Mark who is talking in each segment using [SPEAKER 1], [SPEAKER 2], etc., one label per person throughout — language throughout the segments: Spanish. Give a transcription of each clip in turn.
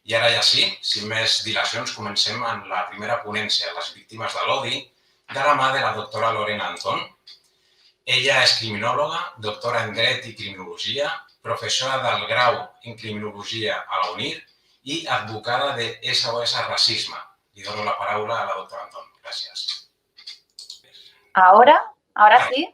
[SPEAKER 1] I ara ja sí, sin més dilacions, comencem amb la primera ponència, les víctimes de l'odi, de la mà de la doctora Lorena Antón. Ella és criminòloga, doctora en Dret i Criminologia, professora del grau en Criminologia a la UNIR i advocada de SOS Racisme. Li dono la paraula a la doctora Antón. Gràcies.
[SPEAKER 2] ¿Ahora sí?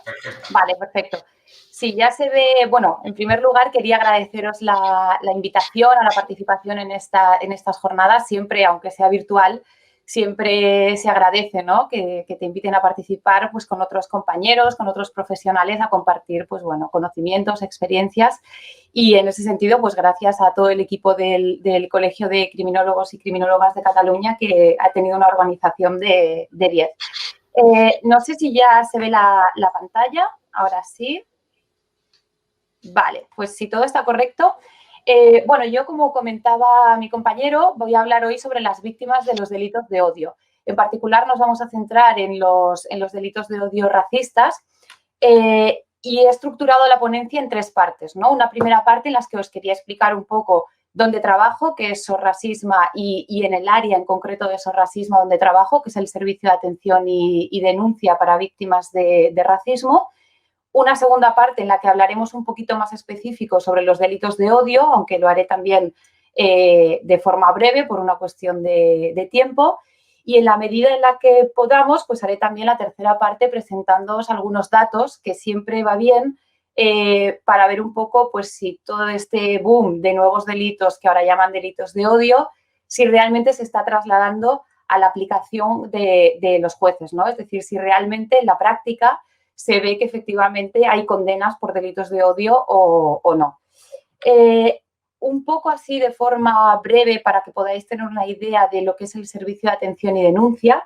[SPEAKER 1] Perfecto.
[SPEAKER 2] Vale, perfecto. Sí, ya se ve, bueno, en primer lugar quería agradeceros la invitación a la participación en estas jornadas, siempre, aunque sea virtual, siempre se agradece, ¿no? Que te inviten a participar pues, con otros compañeros, con otros profesionales, a compartir pues, bueno, conocimientos, experiencias. Y en ese sentido, pues gracias a todo el equipo del Colegio de Criminólogos y Criminólogas de Cataluña, que ha tenido una organización de 10. No sé si ya se ve la pantalla. Ahora sí. Vale, pues si todo está correcto. Bueno, yo, como comentaba mi compañero, voy a hablar hoy sobre las víctimas de los delitos de odio. En particular, nos vamos a centrar en los delitos de odio racistas y he estructurado la ponencia en 3 partes, ¿no? Una primera parte en la que os quería explicar un poco dónde trabajo, que es SOS Racisme, y en el área en concreto de SOS Racisme donde trabajo, que es el Servicio de Atención y Denuncia para Víctimas de Racismo. Una segunda parte en la que hablaremos un poquito más específico sobre los delitos de odio, aunque lo haré también de forma breve por una cuestión de tiempo. Y en la medida en la que podamos, pues haré también la tercera parte presentándoos algunos datos, que siempre va bien para ver un poco pues, si todo este boom de nuevos delitos que ahora llaman delitos de odio, si realmente se está trasladando a la aplicación de los jueces, ¿no? Es decir, si realmente en la práctica se ve que efectivamente hay condenas por delitos de odio o no. Un poco así de forma breve para que podáis tener una idea de lo que es el Servicio de Atención y Denuncia.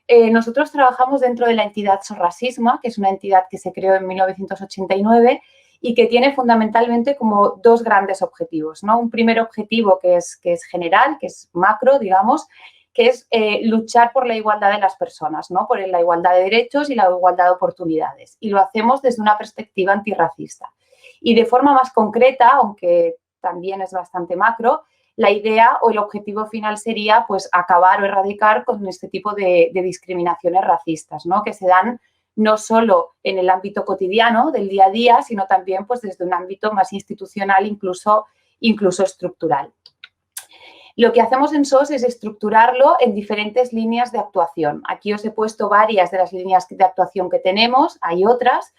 [SPEAKER 2] Nosotros trabajamos dentro de la entidad SOS Racisme, que es una entidad que se creó en 1989 y que tiene fundamentalmente como 2 grandes objetivos, ¿no? Un primer objetivo que es general, que es macro, digamos, que es luchar por la igualdad de las personas, ¿no? Por la igualdad de derechos y la igualdad de oportunidades. Y lo hacemos desde una perspectiva antirracista. Y de forma más concreta, aunque también es bastante macro, la idea o el objetivo final sería pues, acabar o erradicar con este tipo de discriminaciones racistas, ¿no? Que se dan no solo en el ámbito cotidiano del día a día, sino también pues, desde un ámbito más institucional, incluso estructural. Lo que hacemos en SOS es estructurarlo en diferentes líneas de actuación. Aquí os he puesto varias de las líneas de actuación que tenemos, hay otras,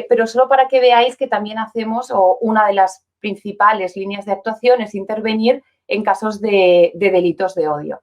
[SPEAKER 2] pero solo para que veáis que también hacemos, o una de las principales líneas de actuación es intervenir en casos de delitos de odio.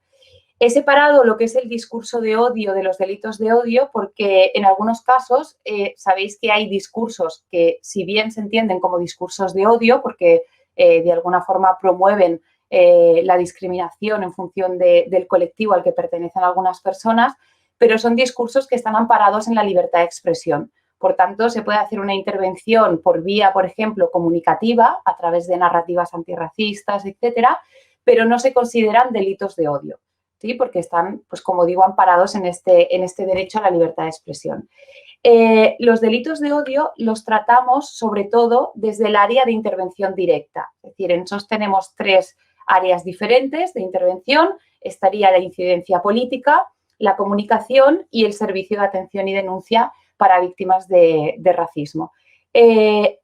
[SPEAKER 2] He separado lo que es el discurso de odio de los delitos de odio porque en algunos casos sabéis que hay discursos que, si bien se entienden como discursos de odio, porque de alguna forma promueven la discriminación en función del colectivo al que pertenecen algunas personas, pero son discursos que están amparados en la libertad de expresión. Por tanto, se puede hacer una intervención por vía, por ejemplo, comunicativa, a través de narrativas antirracistas, etcétera, pero no se consideran delitos de odio, ¿sí? Porque están, pues como digo, amparados en este derecho a la libertad de expresión. Los delitos de odio los tratamos sobre todo desde el área de intervención directa. Es decir, en SOS tenemos 3 áreas diferentes de intervención. Estaría la incidencia política, la comunicación y el servicio de atención y denuncia para víctimas de racismo. En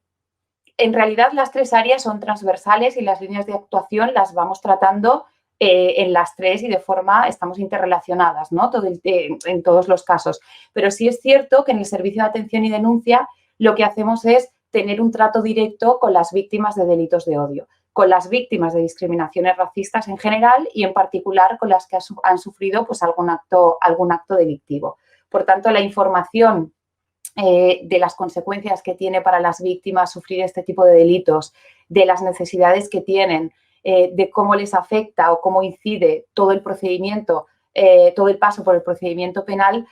[SPEAKER 2] realidad, las 3 áreas son transversales y las líneas de actuación las vamos tratando en las 3 y de forma, estamos interrelacionadas, ¿no? En todos los casos. Pero sí es cierto que en el servicio de atención y denuncia lo que hacemos es tener un trato directo con las víctimas de delitos de odio, con las víctimas de discriminaciones racistas en general y en particular con las que han sufrido pues, algún acto delictivo. Por tanto, la información de las consecuencias que tiene para las víctimas sufrir este tipo de delitos, de las necesidades que tienen, de cómo les afecta o cómo incide todo el procedimiento, todo el paso por el procedimiento penal,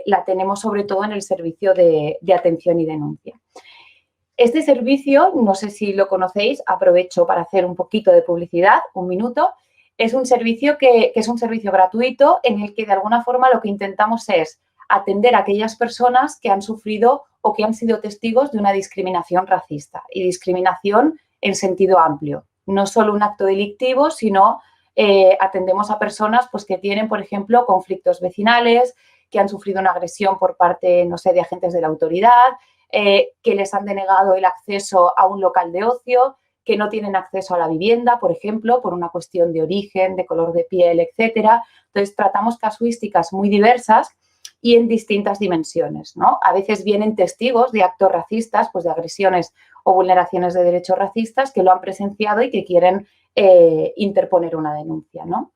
[SPEAKER 2] la tenemos sobre todo en el servicio de atención y denuncia. Este servicio, no sé si lo conocéis, aprovecho para hacer un poquito de publicidad, un minuto. Es un servicio que es un servicio gratuito en el que de alguna forma lo que intentamos es atender a aquellas personas que han sufrido o que han sido testigos de una discriminación racista y discriminación en sentido amplio. no solo un acto delictivo, sino atendemos a personas pues, que tienen, por ejemplo, conflictos vecinales, que han sufrido una agresión por parte, no sé, de agentes de la autoridad, que les han denegado el acceso a un local de ocio, que no tienen acceso a la vivienda, por ejemplo, por una cuestión de origen, de color de piel, etcétera. Entonces, tratamos casuísticas muy diversas y en distintas dimensiones, ¿no? A veces vienen testigos de actos racistas, pues de agresiones o vulneraciones de derechos racistas que lo han presenciado y que quieren interponer una denuncia, ¿no?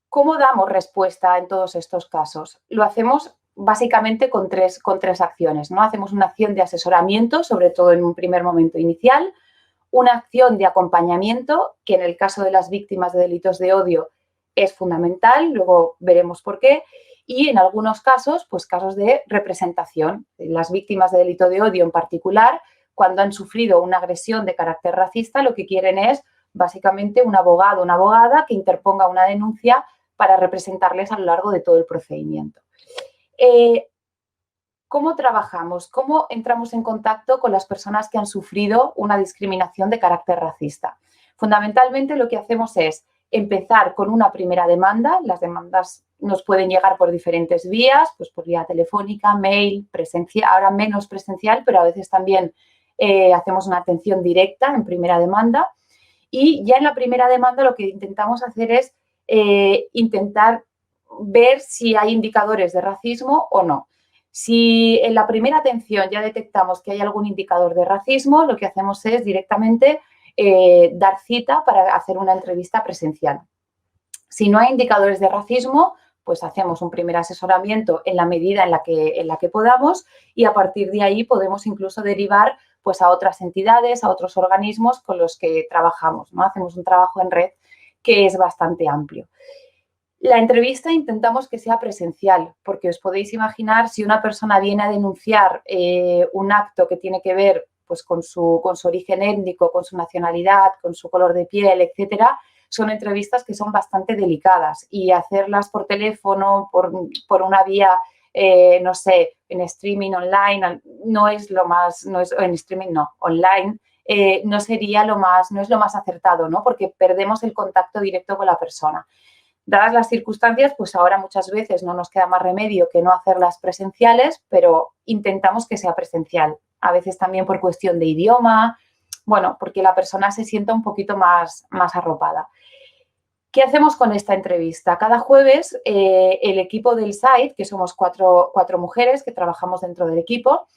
[SPEAKER 2] ¿Cómo damos respuesta en todos estos casos? Lo hacemos básicamente con tres acciones, ¿no? Hacemos una acción de asesoramiento, sobre todo en un primer momento inicial, una acción de acompañamiento, que en el caso de las víctimas de delitos de odio es fundamental, luego veremos por qué, y en algunos casos, pues casos de representación. Las víctimas de delito de odio en particular, cuando han sufrido una agresión de carácter racista, lo que quieren es básicamente un abogado o una abogada que interponga una denuncia para representarles a lo largo de todo el procedimiento. ¿Cómo trabajamos? ¿Cómo entramos en contacto con las personas que han sufrido una discriminación de carácter racista? Fundamentalmente lo que hacemos es empezar con una primera demanda. Las demandas nos pueden llegar por diferentes vías, pues por vía telefónica, mail, presencial, ahora menos presencial, pero a veces también hacemos una atención directa en primera demanda. Y ya en la primera demanda lo que intentamos hacer es intentar ver si hay indicadores de racismo o no. Si en la primera atención ya detectamos que hay algún indicador de racismo, lo que hacemos es directamente dar cita para hacer una entrevista presencial. Si no hay indicadores de racismo, pues hacemos un primer asesoramiento en la medida en la que podamos y a partir de ahí podemos incluso derivar pues, a otras entidades, a otros organismos con los que trabajamos, ¿no? Hacemos un trabajo en red que es bastante amplio. La entrevista intentamos que sea presencial, porque os podéis imaginar si una persona viene a denunciar un acto que tiene que ver pues, con su origen étnico, con su nacionalidad, con su color de piel, etcétera, son entrevistas que son bastante delicadas y hacerlas por teléfono, por una vía, no sé, en streaming online, no es lo más, no es, en streaming no, online, no sería lo más, no es lo más acertado, ¿no? Porque perdemos el contacto directo con la persona. Dadas las circunstancias, pues ahora muchas veces no nos queda más remedio que no hacerlas presenciales, pero intentamos que sea presencial. A veces también por cuestión de idioma, bueno, porque la persona se sienta un poquito más arropada. ¿Qué hacemos con esta entrevista? Cada jueves el equipo del site, que somos cuatro mujeres que trabajamos dentro del equipo,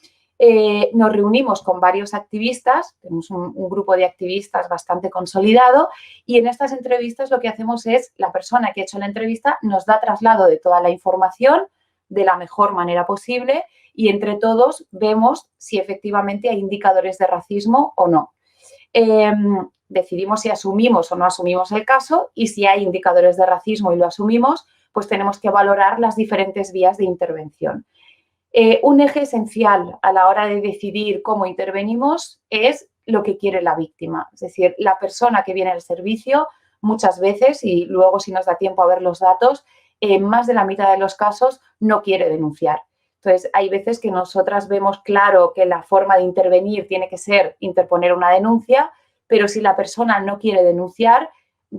[SPEAKER 2] nos reunimos con varios activistas, tenemos un grupo de activistas bastante consolidado y en estas entrevistas lo que hacemos es, la persona que ha hecho la entrevista nos da traslado de toda la información de la mejor manera posible y entre todos vemos si efectivamente hay indicadores de racismo o no. Decidimos si asumimos o no asumimos el caso y si hay indicadores de racismo y lo asumimos, pues tenemos que valorar las diferentes vías de intervención. Un eje esencial a la hora de decidir cómo intervenimos es lo que quiere la víctima. Es decir, la persona que viene al servicio muchas veces, y luego si nos da tiempo a ver los datos, más de la mitad de los casos no quiere denunciar. Entonces, hay veces que nosotras vemos claro que la forma de intervenir tiene que ser interponer una denuncia, pero si la persona no quiere denunciar,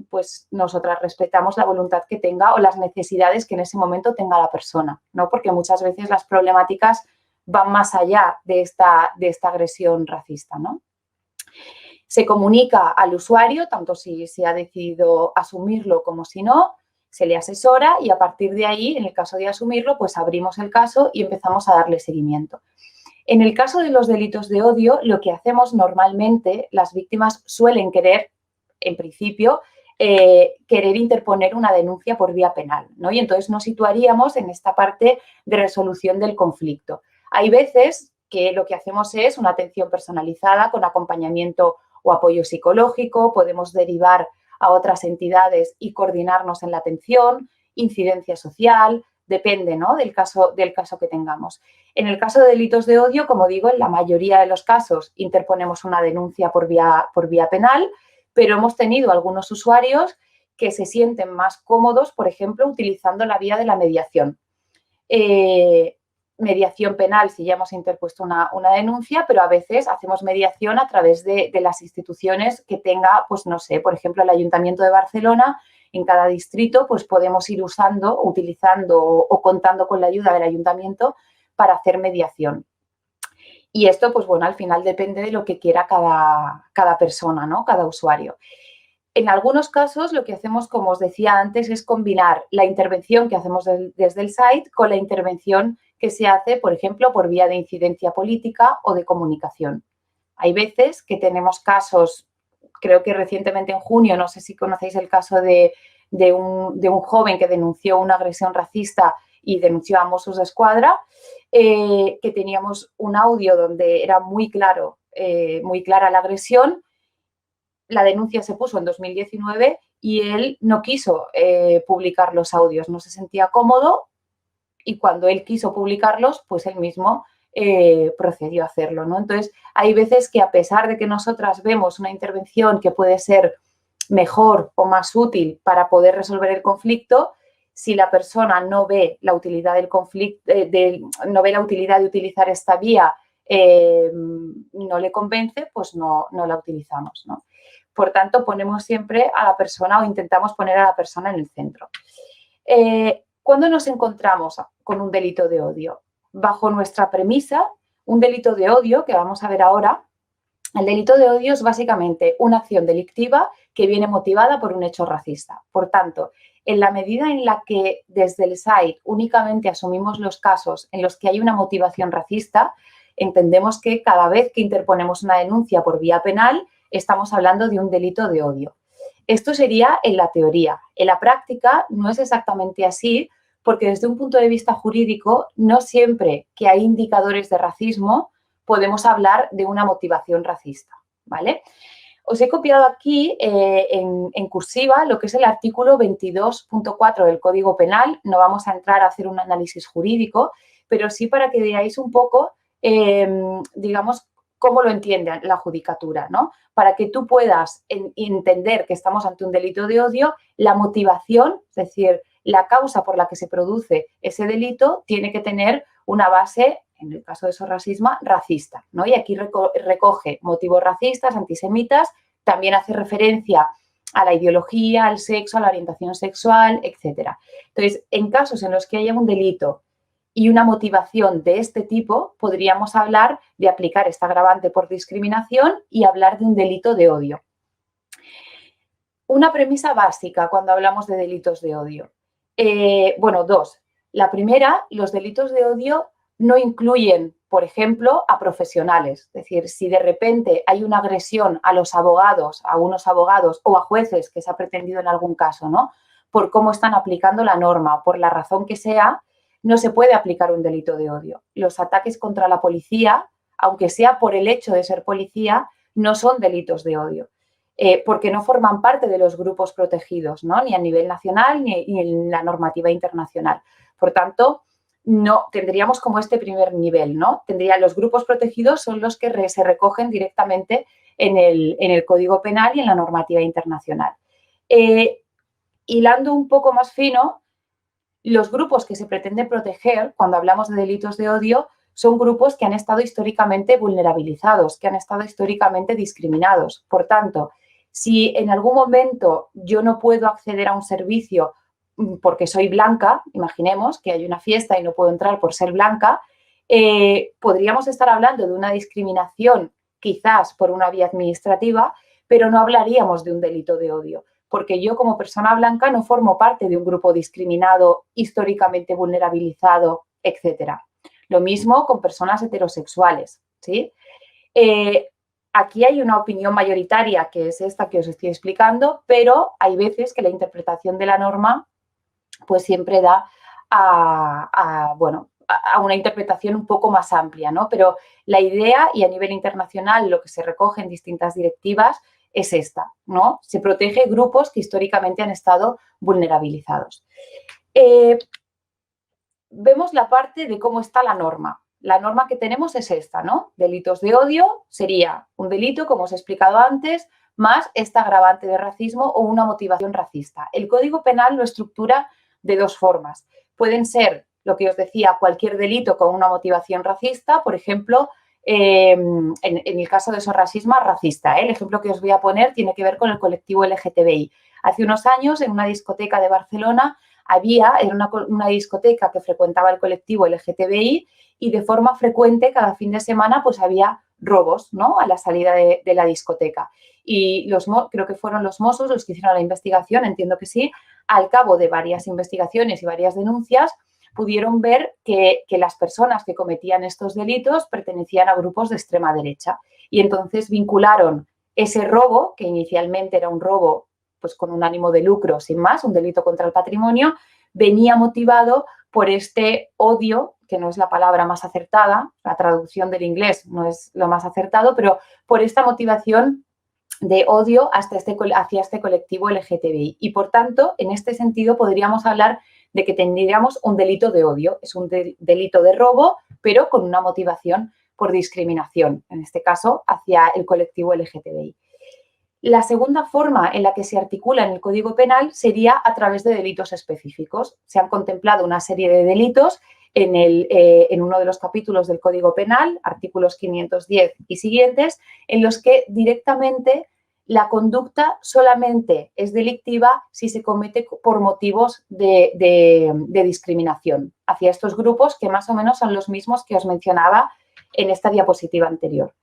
[SPEAKER 2] pues nosotras respetamos la voluntad que tenga o las necesidades que en ese momento tenga la persona, ¿no? Porque muchas veces las problemáticas van más allá de esta agresión racista, ¿no? Se comunica al usuario, tanto si se ha decidido asumirlo como si no, se le asesora y a partir de ahí, en el caso de asumirlo, pues abrimos el caso y empezamos a darle seguimiento. En el caso de los delitos de odio, lo que hacemos normalmente, las víctimas suelen querer, en principio, querer interponer una denuncia por vía penal, ¿no? Y entonces nos situaríamos en esta parte de resolución del conflicto. Hay veces que lo que hacemos es una atención personalizada con acompañamiento o apoyo psicológico, podemos derivar a otras entidades y coordinarnos en la atención, incidencia social, depende, ¿no? del caso que tengamos. En el caso de delitos de odio, como digo, en la mayoría de los casos interponemos una denuncia por vía penal, pero hemos tenido algunos usuarios que se sienten más cómodos, por ejemplo, utilizando la vía de la mediación. mediación penal si ya hemos interpuesto una denuncia, pero a veces hacemos mediación a través de las instituciones que tenga, pues no sé, por ejemplo, el Ayuntamiento de Barcelona. En cada distrito, pues podemos ir utilizando o contando con la ayuda del ayuntamiento para hacer mediación. Y esto, pues bueno, al final depende de lo que quiera cada persona, ¿no? Cada usuario. En algunos casos, lo que hacemos, como os decía antes, es combinar la intervención que hacemos desde el site con la intervención que se hace, por ejemplo, por vía de incidencia política o de comunicación. Hay veces que tenemos casos, creo que recientemente en junio, no sé si conocéis el caso de un joven que denunció una agresión racista y denunció a Mossos d'Esquadra, que teníamos un audio donde era muy clara la agresión. La denuncia se puso en 2019 y él no quiso publicar los audios, no se sentía cómodo y cuando él quiso publicarlos, pues él mismo procedió a hacerlo, ¿no? Entonces, hay veces que a pesar de que nosotras vemos una intervención que puede ser mejor o más útil para poder resolver el conflicto, si la persona no ve la utilidad del conflicto, no ve la utilidad de utilizar esta vía, no le convence, pues no la utilizamos, ¿no? Por tanto, ponemos siempre a la persona o intentamos poner a la persona en el centro. ¿Cuándo nos encontramos con un delito de odio? Bajo nuestra premisa, un delito de odio, que vamos a ver ahora, el delito de odio es básicamente una acción delictiva que viene motivada por un hecho racista. Por tanto, en la medida en la que desde el site únicamente asumimos los casos en los que hay una motivación racista, entendemos que cada vez que interponemos una denuncia por vía penal, estamos hablando de un delito de odio. Esto sería en la teoría. En la práctica no es exactamente así, porque desde un punto de vista jurídico, no siempre que hay indicadores de racismo podemos hablar de una motivación racista, ¿vale? Os he copiado aquí en cursiva lo que es el artículo 22.4 del Código Penal. No vamos a entrar a hacer un análisis jurídico, pero sí para que veáis un poco, digamos, cómo lo entiende la judicatura, ¿no? Para que tú puedas entender que estamos ante un delito de odio, la motivación, es decir, la causa por la que se produce ese delito tiene que tener una base, en el caso de esos racismo, racista, ¿no? Y aquí recoge motivos racistas, antisemitas, también hace referencia a la ideología, al sexo, a la orientación sexual, etcétera. Entonces, en casos en los que haya un delito y una motivación de este tipo, podríamos hablar de aplicar esta agravante por discriminación y hablar de un delito de odio. Una premisa básica cuando hablamos de delitos de odio. Bueno, dos. La primera, los delitos de odio no incluyen, por ejemplo, a profesionales. Es decir, si de repente hay una agresión a los abogados, a unos abogados o a jueces, que se ha pretendido en algún caso, ¿no? Por cómo están aplicando la norma, por la razón que sea, no se puede aplicar un delito de odio. Los ataques contra la policía, aunque sea por el hecho de ser policía, no son delitos de odio, porque no forman parte de los grupos protegidos, ¿no? Ni a nivel nacional ni en la normativa internacional. Por tanto, no tendríamos como este primer nivel, ¿no? Los grupos protegidos son los que se recogen directamente en el Código Penal y en la normativa internacional. Hilando un poco más fino, los grupos que se pretende proteger, cuando hablamos de delitos de odio, son grupos que han estado históricamente vulnerabilizados, que han estado históricamente discriminados. Por tanto, si en algún momento yo no puedo acceder a un servicio porque soy blanca, imaginemos que hay una fiesta y no puedo entrar por ser blanca, podríamos estar hablando de una discriminación quizás por una vía administrativa, pero no hablaríamos de un delito de odio, porque yo como persona blanca no formo parte de un grupo discriminado, históricamente vulnerabilizado, etcétera. Lo mismo con personas heterosexuales, ¿sí? Aquí hay una opinión mayoritaria, que es esta que os estoy explicando, pero hay veces que la interpretación de la norma pues siempre da a una interpretación un poco más amplia, ¿no? Pero la idea, y a nivel internacional lo que se recoge en distintas directivas, es esta, ¿no? Se protege grupos que históricamente han estado vulnerabilizados. Vemos la parte de cómo está la norma. La norma que tenemos es esta, ¿no? Delitos de odio sería un delito, como os he explicado antes, más esta agravante de racismo o una motivación racista. El Código Penal lo estructura de dos formas. Pueden ser lo que os decía, cualquier delito con una motivación racista, por ejemplo, en el caso de sorrasismo, racista. El ejemplo que os voy a poner tiene que ver con el colectivo LGTBI. Hace unos años, en una discoteca de Barcelona, era una discoteca que frecuentaba el colectivo LGTBI y de forma frecuente, cada fin de semana, pues había robos, ¿no?, a la salida de la discoteca. Y creo que fueron los Mossos los que hicieron la investigación, entiendo que sí, al cabo de varias investigaciones y varias denuncias, pudieron ver que las personas que cometían estos delitos pertenecían a grupos de extrema derecha. Y entonces vincularon ese robo, que inicialmente era un robo pues con un ánimo de lucro, sin más, un delito contra el patrimonio, venía motivado por este odio, que no es la palabra más acertada, la traducción del inglés no es lo más acertado, pero por esta motivación de odio hacia este colectivo LGTBI. Y, por tanto, en este sentido, podríamos hablar de que tendríamos un delito de odio. Es un delito de robo, pero con una motivación por discriminación, en este caso, hacia el colectivo LGTBI. La segunda forma en la que se articula en el Código Penal sería a través de delitos específicos. Se han contemplado una serie de delitos en uno de los capítulos del Código Penal, artículos 510 y siguientes, en los que directamente la conducta solamente es delictiva si se comete por motivos de discriminación hacia estos grupos, que más o menos son los mismos que os mencionaba en esta diapositiva anterior,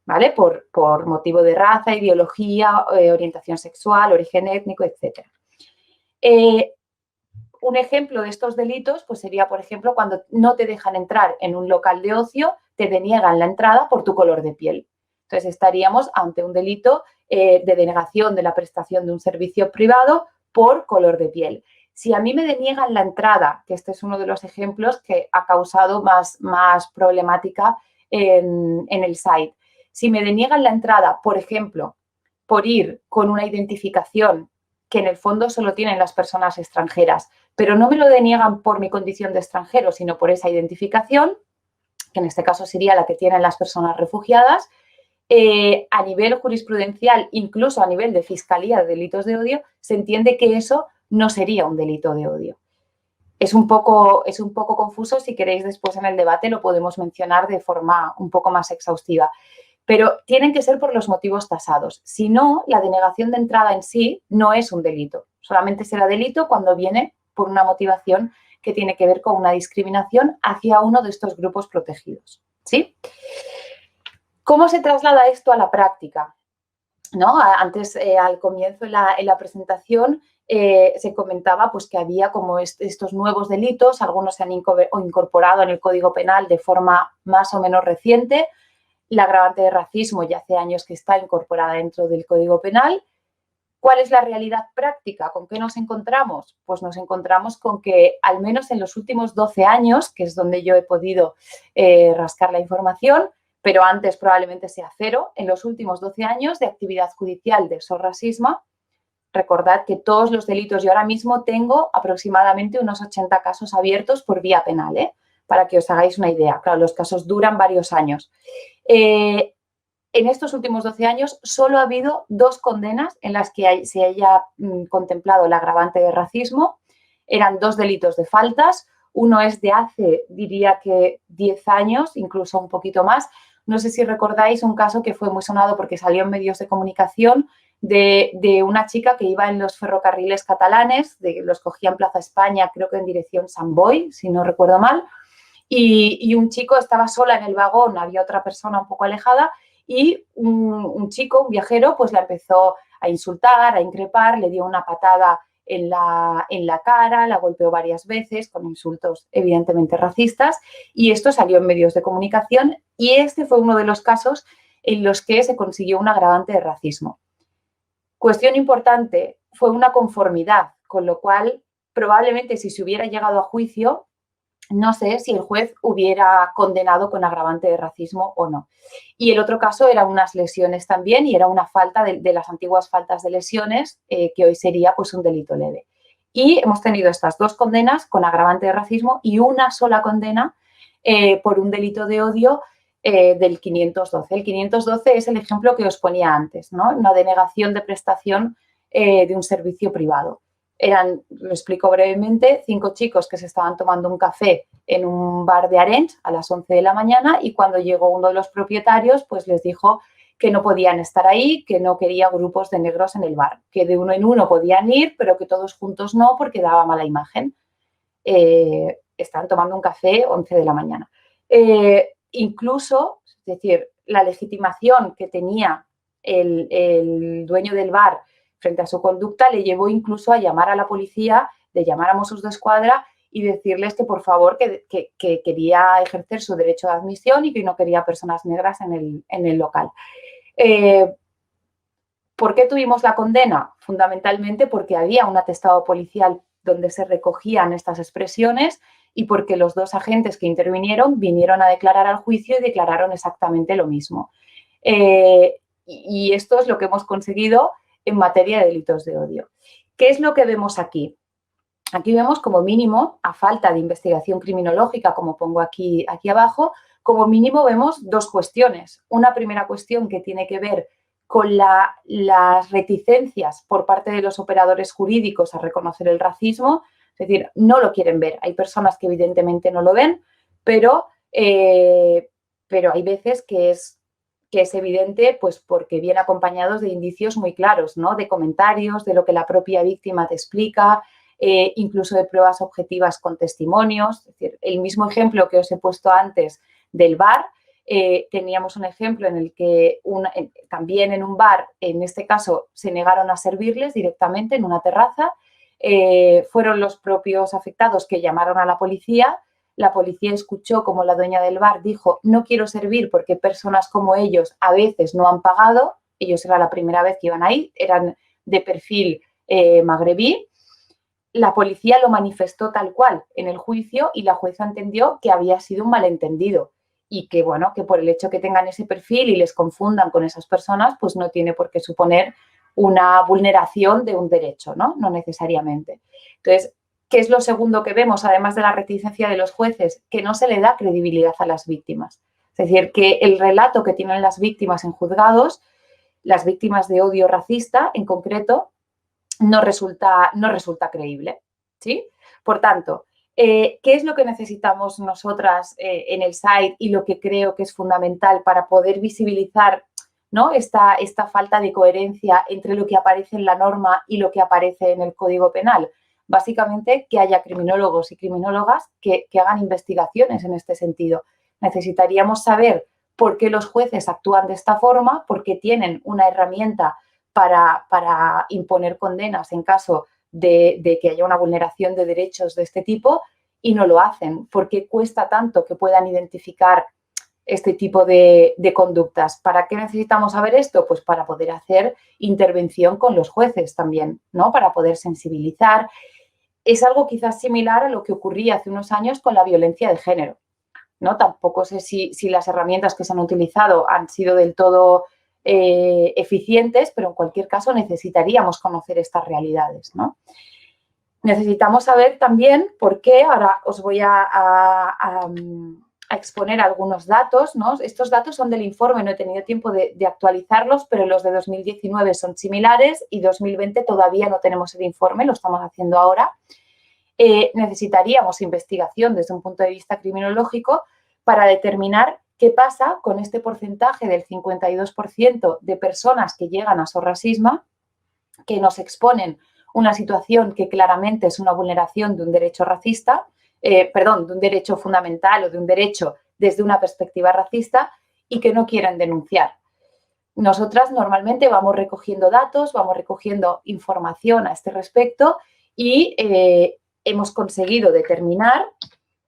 [SPEAKER 2] ¿vale? Por motivo de raza, ideología, orientación sexual, origen étnico, etc. Un ejemplo de estos delitos pues sería, por ejemplo, cuando no te dejan entrar en un local de ocio, te deniegan la entrada por tu color de piel. Entonces, estaríamos ante un delito de denegación de la prestación de un servicio privado por color de piel. Si a mí me deniegan la entrada, que este es uno de los ejemplos que ha causado más problemática en el site, si me deniegan la entrada, por ejemplo, por ir con una identificación que en el fondo solo tienen las personas extranjeras, pero no me lo deniegan por mi condición de extranjero, sino por esa identificación, que en este caso sería la que tienen las personas refugiadas, a nivel jurisprudencial, incluso a nivel de Fiscalía de Delitos de Odio, se entiende que eso no sería un delito de odio. Es un poco confuso, si queréis después en el debate lo podemos mencionar de forma un poco más exhaustiva. Pero tienen que ser por los motivos tasados. Si no, la denegación de entrada en sí no es un delito. Solamente será delito cuando viene por una motivación que tiene que ver con una discriminación hacia uno de estos grupos protegidos, ¿sí? ¿Cómo se traslada esto a la práctica? ¿No? Antes, al comienzo en la presentación, se comentaba pues, que había como estos nuevos delitos, algunos se han incorporado en el Código Penal de forma más o menos reciente. La agravante de racismo ya hace años que está incorporada dentro del Código Penal. ¿Cuál es la realidad práctica? ¿Con qué nos encontramos? Pues nos encontramos con que al menos en los últimos 12 años, que es donde yo he podido rascar la información, pero antes probablemente sea cero, en los últimos 12 años de actividad judicial de sorrasismo, recordad que todos los delitos, yo ahora mismo tengo aproximadamente unos 80 casos abiertos por vía penal, para que os hagáis una idea. Claro, los casos duran varios años. En estos últimos 12 años solo ha habido 2 condenas en las que se haya contemplado el agravante de racismo. Eran 2 delitos de faltas. Uno es de hace, diría que 10 años, incluso un poquito más. No sé si recordáis un caso que fue muy sonado porque salió en medios de comunicación de una chica que iba en los ferrocarriles catalanes, los cogía en Plaza España, creo que en dirección Sant Boi, si no recuerdo mal, y un chico estaba sola en el vagón, había otra persona un poco alejada, y un chico, un viajero, pues la empezó a insultar, a increpar, le dio una patada en la cara, la golpeó varias veces con insultos evidentemente racistas, y esto salió en medios de comunicación, y este fue uno de los casos en los que se consiguió un agravante de racismo. Cuestión importante, fue una conformidad, con lo cual probablemente si se hubiera llegado a juicio, no sé si el juez hubiera condenado con agravante de racismo o no. Y el otro caso era unas lesiones también, y era una falta de las antiguas faltas de lesiones, que hoy sería pues un delito leve. Y hemos tenido estas 2 condenas con agravante de racismo y una sola condena por un delito de odio del 512. El 512 es el ejemplo que os ponía antes, ¿no? Una denegación de prestación de un servicio privado. lo explico brevemente, 5 chicos que se estaban tomando un café en un bar de Arenys a las 11 de la mañana y cuando llegó uno de los propietarios, pues les dijo que no podían estar ahí, que no quería grupos de negros en el bar, que de uno en uno podían ir, pero que todos juntos no, porque daba mala imagen. Estaban tomando un café 11 de la mañana. Incluso, es decir, la legitimación que tenía el dueño del bar frente a su conducta le llevó incluso a llamar a la policía, de llamar a Mossos d'Esquadra y decirles que, por favor, que quería ejercer su derecho de admisión y que no quería personas negras en el local. ¿Por qué tuvimos la condena? Fundamentalmente porque había un atestado policial donde se recogían estas expresiones y porque los 2 agentes que intervinieron vinieron a declarar al juicio y declararon exactamente lo mismo. Y esto es lo que hemos conseguido en materia de delitos de odio. ¿Qué es lo que vemos aquí? Aquí vemos como mínimo, a falta de investigación criminológica, como pongo aquí abajo, como mínimo vemos 2 cuestiones. Una primera cuestión que tiene que ver con las reticencias por parte de los operadores jurídicos a reconocer el racismo, es decir, no lo quieren ver. Hay personas que evidentemente no lo ven, pero hay veces que es evidente, pues porque viene acompañados de indicios muy claros, ¿no? De comentarios, de lo que la propia víctima te explica, incluso de pruebas objetivas con testimonios. Es decir, el mismo ejemplo que os he puesto antes del bar, teníamos un ejemplo en el que también en un bar, en este caso, se negaron a servirles directamente en una terraza. Fueron los propios afectados que llamaron a la policía. La policía escuchó como la dueña del bar dijo, no quiero servir porque personas como ellos a veces no han pagado. Ellos era la primera vez que iban ahí, eran de perfil magrebí. La policía lo manifestó tal cual en el juicio y la jueza entendió que había sido un malentendido y que, bueno, que por el hecho que tengan ese perfil y les confundan con esas personas, pues no tiene por qué suponer una vulneración de un derecho, ¿no? No necesariamente. Entonces, ¿qué es lo segundo que vemos, además de la reticencia de los jueces? Que no se le da credibilidad a las víctimas. Es decir, que el relato que tienen las víctimas en juzgados, las víctimas de odio racista en concreto, no resulta creíble, ¿sí? Por tanto, ¿qué es lo que necesitamos nosotras en el site y lo que creo que es fundamental para poder visibilizar, ¿no? esta falta de coherencia entre lo que aparece en la norma y lo que aparece en el Código Penal? Básicamente, que haya criminólogos y criminólogas que hagan investigaciones en este sentido. Necesitaríamos saber por qué los jueces actúan de esta forma, porque tienen una herramienta para imponer condenas en caso de que haya una vulneración de derechos de este tipo y no lo hacen. ¿Por qué cuesta tanto que puedan identificar este tipo de conductas? ¿Para qué necesitamos saber esto? Pues para poder hacer intervención con los jueces también, ¿no? Para poder sensibilizar. Es algo quizás similar a lo que ocurría hace unos años con la violencia de género, ¿no? Tampoco sé si las herramientas que se han utilizado han sido del todo eficientes, pero en cualquier caso necesitaríamos conocer estas realidades, ¿no? Necesitamos saber también por qué, ahora os voy a exponer algunos datos, ¿no? Estos datos son del informe, no he tenido tiempo de actualizarlos, pero los de 2019 son similares y 2020 todavía no tenemos el informe, lo estamos haciendo ahora. Necesitaríamos investigación desde un punto de vista criminológico para determinar qué pasa con este porcentaje del 52% de personas que llegan a sorrasismo, que nos exponen una situación que claramente es una vulneración de un derecho racista, de un derecho fundamental o de un derecho desde una perspectiva racista y que no quieren denunciar. Nosotras normalmente vamos recogiendo datos, vamos recogiendo información a este respecto y hemos conseguido determinar,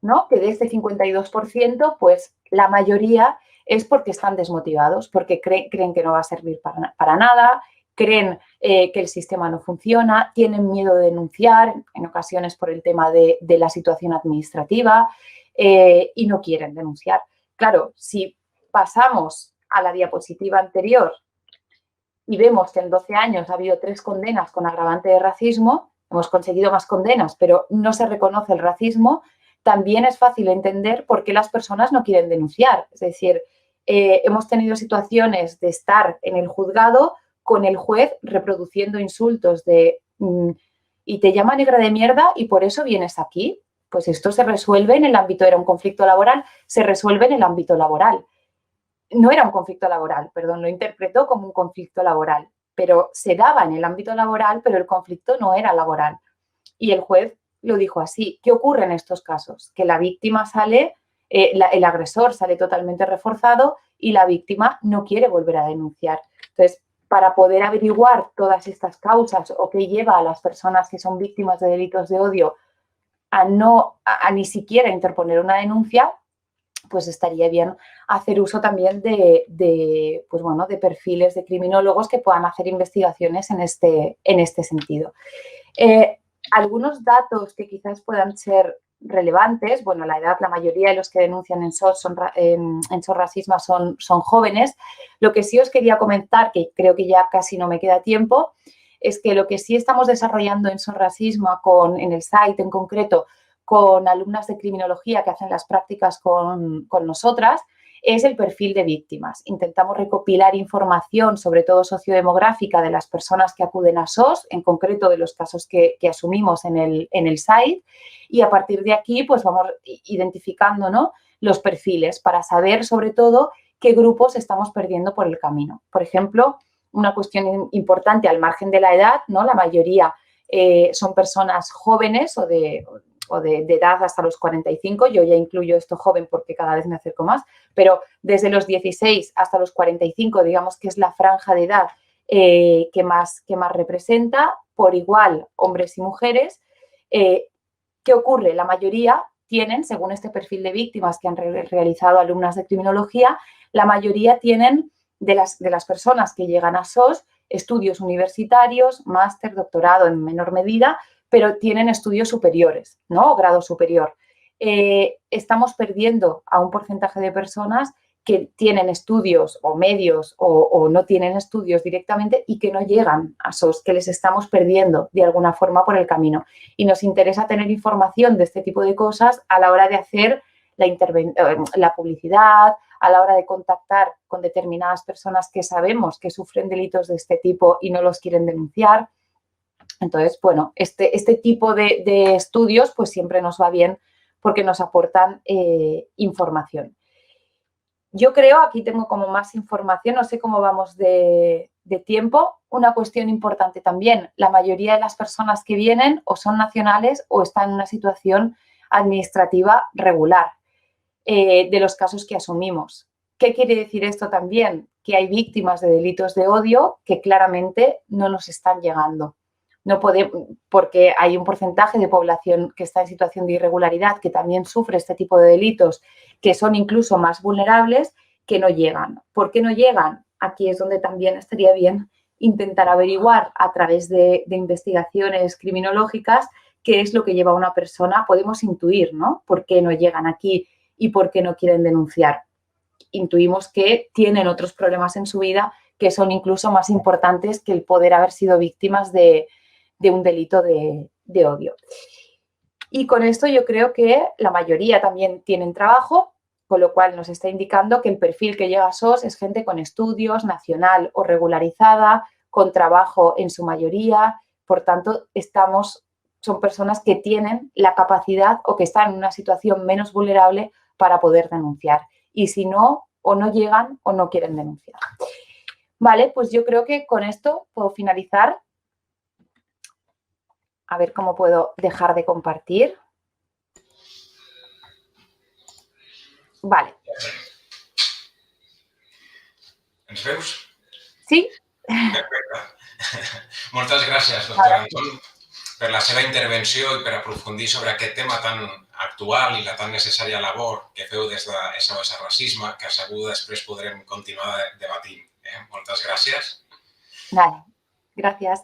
[SPEAKER 2] ¿no?, que de este 52%, pues la mayoría es porque están desmotivados, porque creen que no va a servir para nada, creen que el sistema no funciona, tienen miedo de denunciar, en ocasiones por el tema de la situación administrativa, y no quieren denunciar. Claro, si pasamos a la diapositiva anterior y vemos que en 12 años ha habido 3 condenas con agravante de racismo, hemos conseguido más condenas, pero no se reconoce el racismo, también es fácil entender por qué las personas no quieren denunciar. Es decir, hemos tenido situaciones de estar en el juzgado con el juez reproduciendo insultos de y te llama negra de mierda y por eso vienes aquí. Pues esto se resuelve en el ámbito, era un conflicto laboral, se resuelve en el ámbito laboral. No era un conflicto laboral, perdón, lo interpretó como un conflicto laboral, pero se daba en el ámbito laboral, pero el conflicto no era laboral. Y el juez lo dijo así. ¿Qué ocurre en estos casos? Que la víctima sale, el agresor sale totalmente reforzado y la víctima no quiere volver a denunciar. Entonces, para poder averiguar todas estas causas o qué lleva a las personas que son víctimas de delitos de odio a ni siquiera interponer una denuncia, pues estaría bien hacer uso también de perfiles de criminólogos que puedan hacer investigaciones en este sentido. Algunos datos que quizás puedan ser relevantes, bueno, la edad, la mayoría de los que denuncian en SOS Racisme son jóvenes. Lo que sí os quería comentar, que creo que ya casi no me queda tiempo, es que lo que sí estamos desarrollando en SOS Racisme, en el site en concreto, con alumnas de criminología que hacen las prácticas con nosotras, es el perfil de víctimas. Intentamos recopilar información, sobre todo sociodemográfica, de las personas que acuden a SOS, en concreto de los casos que asumimos en el site, y a partir de aquí pues vamos identificando, ¿no?, los perfiles para saber, sobre todo, qué grupos estamos perdiendo por el camino. Por ejemplo, una cuestión importante al margen de la edad, ¿no? La mayoría son personas jóvenes o de edad hasta los 45, yo ya incluyo esto joven porque cada vez me acerco más, pero desde los 16 hasta los 45, digamos que es la franja de edad que más representa, por igual hombres y mujeres. ¿Qué ocurre? La mayoría tienen, según este perfil de víctimas que han realizado alumnas de criminología, la mayoría tienen de las personas que llegan a SOS estudios universitarios, máster, doctorado en menor medida, pero tienen estudios superiores, ¿no? O grado superior. Estamos perdiendo a un porcentaje de personas que tienen estudios o medios o no tienen estudios directamente y que no llegan a SOS, que les estamos perdiendo de alguna forma por el camino. Y nos interesa tener información de este tipo de cosas a la hora de hacer la publicidad, a la hora de contactar con determinadas personas que sabemos que sufren delitos de este tipo y no los quieren denunciar. Entonces, bueno, este tipo de estudios pues siempre nos va bien porque nos aportan información. Yo creo, aquí tengo como más información, no sé cómo vamos de tiempo. Una cuestión importante también, la mayoría de las personas que vienen o son nacionales o están en una situación administrativa regular de los casos que asumimos. ¿Qué quiere decir esto también? Que hay víctimas de delitos de odio que claramente no nos están llegando. No podemos, porque hay un porcentaje de población que está en situación de irregularidad que también sufre este tipo de delitos, que son incluso más vulnerables, que no llegan. ¿Por qué no llegan? Aquí es donde también estaría bien intentar averiguar a través de investigaciones criminológicas qué es lo que lleva a una persona. Podemos intuir, ¿no?, por qué no llegan aquí y por qué no quieren denunciar. Intuimos que tienen otros problemas en su vida que son incluso más importantes que el poder haber sido víctimas de un delito de odio. Y con esto yo creo que la mayoría también tienen trabajo, con lo cual nos está indicando que el perfil que llega a SOS es gente con estudios, nacional o regularizada, con trabajo en su mayoría. Por tanto, son personas que tienen la capacidad o que están en una situación menos vulnerable para poder denunciar. Y si no, o no llegan o no quieren denunciar. Vale, pues yo creo que con esto puedo finalizar. A ver cómo puedo dejar de compartir. Vale.
[SPEAKER 1] Ens veus?
[SPEAKER 2] Sí.
[SPEAKER 1] Perfecte. Moltes gràcies, doctor Anton, per la seva intervenció i per aprofundir sobre aquest tema tan actual i la tan necessària labor que feu des de SOS Racisme, que segur després podrem continuar debatint. Moltes gràcies.
[SPEAKER 2] Vale, gràcies.